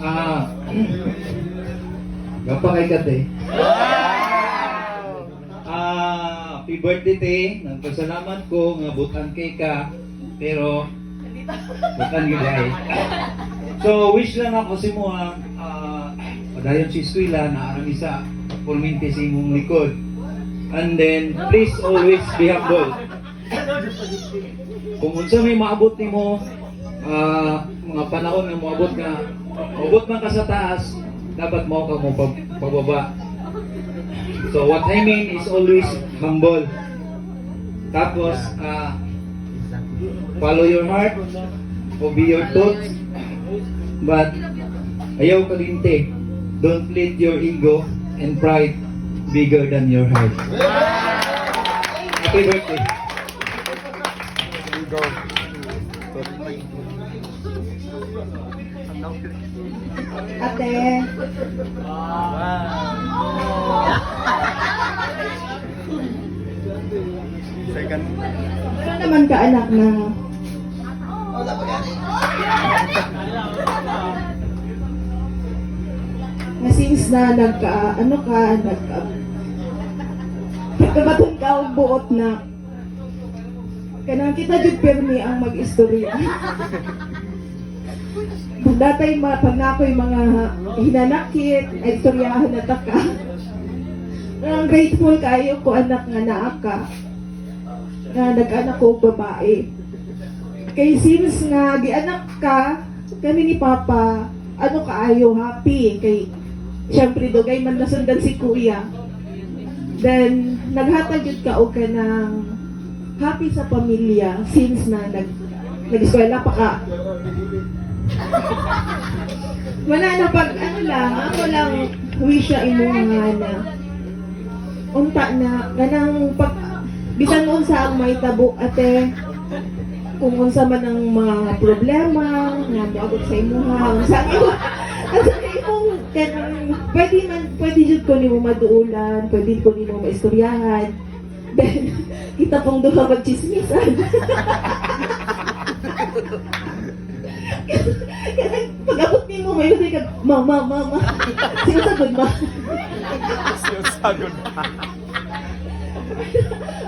Ah, gapa kay kate. Happy birthday te. Nagpasalamat ko nga butan kay ka. Pero butan gid ay. So wish lang ako si mo padayon si eskwela na aram isa pulminti sa imong likod. And then please always be humble. Kung unsa may maabot nimo mga panahon nga moabot man ka sa taas, dapat mo ka mo pababa. So what I mean is always humble. Tapos follow your heart, obey your thoughts, but ayaw kalinte. Don't let your ego and pride bigger than your heart. Happy birthday. Ate. Second. Ano naman ka anak na since na nagkabatong ka ang buot na kanang kita jud permi ang mag-istorya. Pagdatay pag na ako'y mga hinanakit, istoryahan na taka. Ang grateful kayo ko anak nga naa ka. Na nag-anak ko babae. Kay since nga gianak ka, kami ni Papa, ano kaayo happy kay syempre dugay man nasundan si Kuya. Then naghatag jud ka og kanang happy sa pamilya since na nag-eskwela pa ka. Wala na pag ano lang, ako lang wish na imo nga na unta na ganang pag bisan unsa ang may tabo ate kung unsa man ang mga problema nga moabot sa imuha unsa imong kanang pwede jud ko nimo maduulan, pwede ko nimo maistoryahan. Then kita pong duha magchismisan. Pag-abot nimo may ka mama. Sinusagod ma.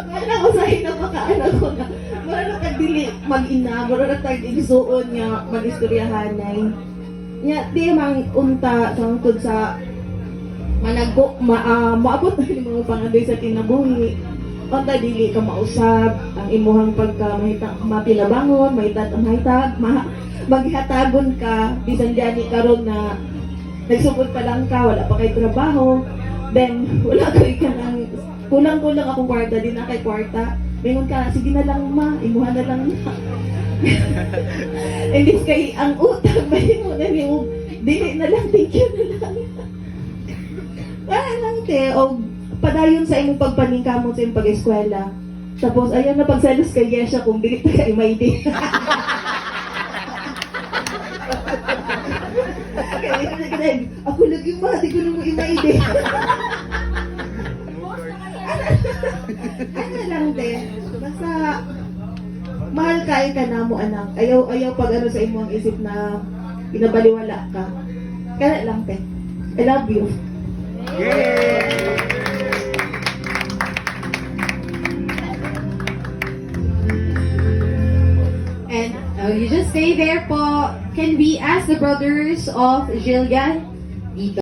Wala ko sa hinapakaanak ko na wala na kagdili mag-ina, wala na tag igsuon nga mag-istoryahanay. Nya di mang unta tungkol sa maabot na yung mga pangandoy sa kinabuhi. Unta dili ka mausab ang imuhang pagka mapilabangon, maghatagon ka bisan diani karon na nagsugod pa lang ka, wala pa kay trabaho. Then wala kay kanang kulang-kulang akong kwarta, di na kay kwarta. Mingon ka, sige na lang ma, imuha na lang na. And this kay ang utang, may mo na niyo, dili na lang, thank you na lang. Wala lang te, o padayon sa imong pagpaningkamot sa imong pag-eskwela. Tapos, ayaw na pagsalos kay Yesha kung dili ka imaydi. Kaya, ako lagi ma, di ko nung imaydi. Ano lang din, basta mahal kain ka na mo anak. Ayaw pag ano sa imo ang isip na pinabaliwala ka. Kaya lang te. I love you. Yay! And you just stay there po. Can we ask the brothers of Jillian